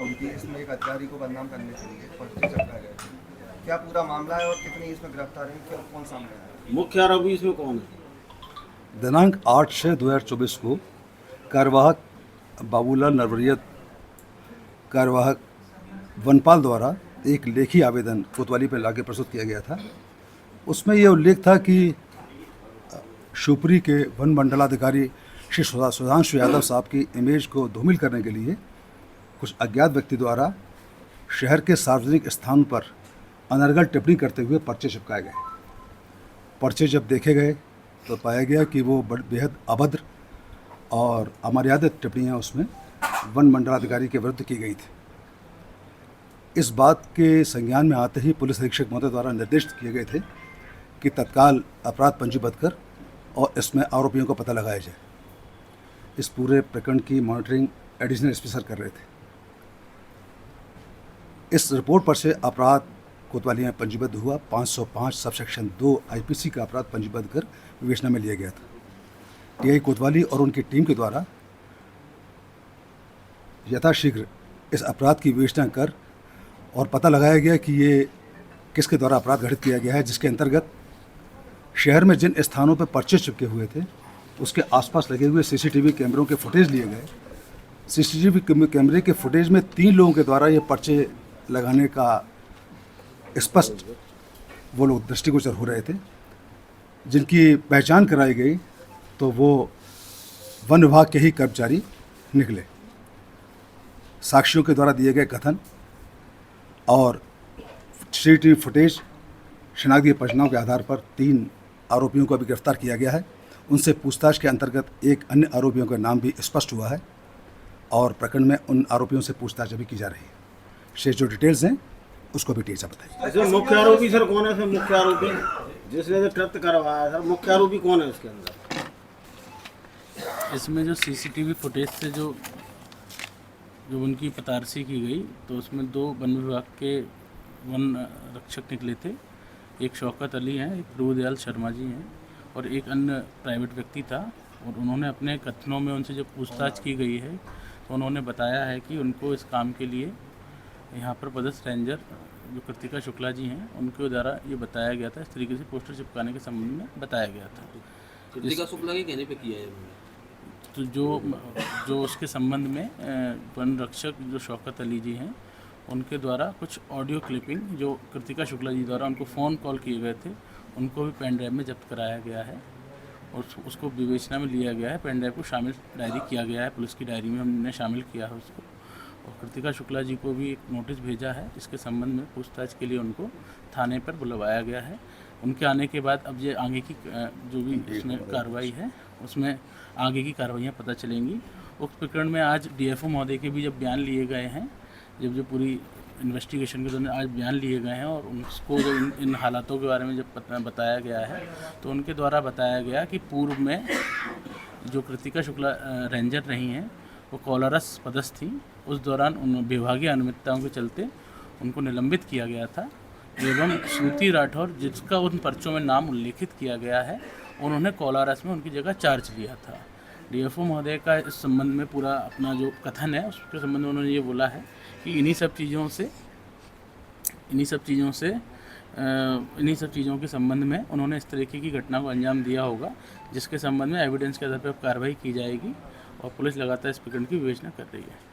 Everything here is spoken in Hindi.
हुई थी, इसमें एक अधिकारी को बदनाम करने के लिए पर्चे चढ़ाए गए थे। क्या पूरा मामला है और कितनी इसमें गिरफ्तारी है, क्या कौन सामने आया? मुख्य आरोपी इसमें कौन है? दिनांक 8/6/2024 को कार्यवाहक बाबूलाल नरवरिया कार्यवाहक वनपाल द्वारा एक लेखी आवेदन कोतवाली पर लाके प्रस्तुत किया गया था। उसमें यह उल्लेख था कि शिवपुरी के वन मंडलाधिकारी श्री सुधांशु यादव साहब की इमेज को धूमिल करने के लिए कुछ अज्ञात व्यक्ति द्वारा शहर के सार्वजनिक स्थान पर अनर्गल टिप्पणी करते हुए पर्चे चिपकाए गए। पर्चे जब देखे गए तो पाया गया कि वो बेहद अभद्र और अमर्यादित टिप्पणियाँ उसमें वन मंडलाधिकारी के विरुद्ध की गई थी। इस बात के संज्ञान में आते ही पुलिस अधीक्षक महोदय द्वारा निर्देशित किए गए थे कि तत्काल अपराध पंजीबद्ध कर और इसमें आरोपियों का पता लगाया जाए। इस पूरे प्रकरण की मॉनिटरिंग एडिशनल एसपी सर कर रहे थे। इस रिपोर्ट पर से अपराध कोतवाली में पंजीबद्ध हुआ। 505 सबसेक्शन 2 आईपीसी का अपराध पंजीबद्ध कर विवेचना में लिया गया था। टीआई कोतवाली और उनकी टीम के द्वारा यथाशीघ्र इस अपराध की विवेचना कर और पता लगाया गया कि ये किसके द्वारा अपराध घटित किया गया है, जिसके अंतर्गत शहर में जिन स्थानों पर पर्चे चिपके हुए थे उसके आसपास लगे हुए सीसीटीवी कैमरों के फुटेज लिए गए। सीसीटीवी कैमरे के फुटेज में 3 लोगों के द्वारा ये पर्चे लगाने का स्पष्ट वो लोग दृष्टिगोचर हो रहे थे। जिनकी पहचान कराई गई तो वो वन विभाग के ही कर्मचारी निकले। साक्षियों के द्वारा दिए गए कथन और सीसीटीवी फुटेज शनाख्ती पहचानों के आधार पर 3 आरोपियों को अभी गिरफ्तार किया गया है। उनसे पूछताछ के अंतर्गत एक अन्य आरोपियों का नाम भी स्पष्ट हुआ है और प्रकरण में उन आरोपियों से पूछताछ अभी की जा रही है। शेष जो डिटेल्स हैं उसको भी टीचा बताइए। अच्छा, मुख्य आरोपी सर कौन है? सर मुख्य आरोपी जिसने ये कृत्य करवाया, सर मुख्य आरोपी कौन है इसके अंदर? इसमें जो सीसीटीवी फुटेज से जो उनकी पतारसी की गई तो उसमें 2 वन विभाग के वन रक्षक निकले थे। एक शौकत अली हैं, एक ध्रुवदयाल शर्मा जी हैं और एक अन्य प्राइवेट व्यक्ति था। और उन्होंने अपने कथनों में उनसे जब पूछताछ की गई है तो उन्होंने बताया है कि उनको इस काम के लिए यहाँ पर पदस्थ रेंजर जो कृतिका शुक्ला जी हैं उनके द्वारा ये बताया गया था। इस तरीके से पोस्टर चिपकाने के संबंध में बताया गया था। कृतिका शुक्ला के कहने पे किया है तो जो उसके संबंध में वन रक्षक जो शौकत अली जी हैं उनके द्वारा कुछ ऑडियो क्लिपिंग जो कृतिका शुक्ला जी द्वारा उनको फ़ोन कॉल किए गए थे उनको भी पेन ड्राइव में जब्त कराया गया है और उसको विवेचना में लिया गया है। पेन ड्राइव को शामिल डायरी किया गया है, पुलिस की डायरी में हमने शामिल किया है उसको। और कृतिका शुक्ला जी को भी एक नोटिस भेजा है। इसके संबंध में पूछताछ के लिए उनको थाने पर बुलवाया गया है। उनके आने के बाद अब ये आगे की जो भी इसमें कार्रवाई है उसमें आगे की कार्रवाइयाँ पता चलेंगी। उक्त प्रकरण में आज डीएफओ महोदय के भी जब बयान लिए गए हैं, जब जो पूरी इन्वेस्टिगेशन के दौरान आज बयान लिए गए हैं और उनको जो इन हालातों के बारे में जब बताया गया है तो उनके द्वारा बताया गया कि पूर्व में जो कृतिका शुक्ला रेंजर रही हैं वो कोलारस पदस्थ थी। उस दौरान उन विभागीय अनियमितताओं के चलते उनको निलंबित किया गया था एवं श्रुति राठौर जिसका उन पर्चों में नाम उल्लेखित किया गया है उन्होंने कोलारस में उनकी जगह चार्ज लिया था। डीएफओ महोदय का इस संबंध में पूरा अपना जो कथन है उसके संबंध में उन्होंने ये बोला है कि इन्हीं सब चीज़ों के संबंध में उन्होंने इस तरीके की घटना को अंजाम दिया होगा, जिसके संबंध में एविडेंस के आधार पर कार्रवाई की जाएगी और पुलिस लगातार इस प्रकरण की विवेचना कर रही है।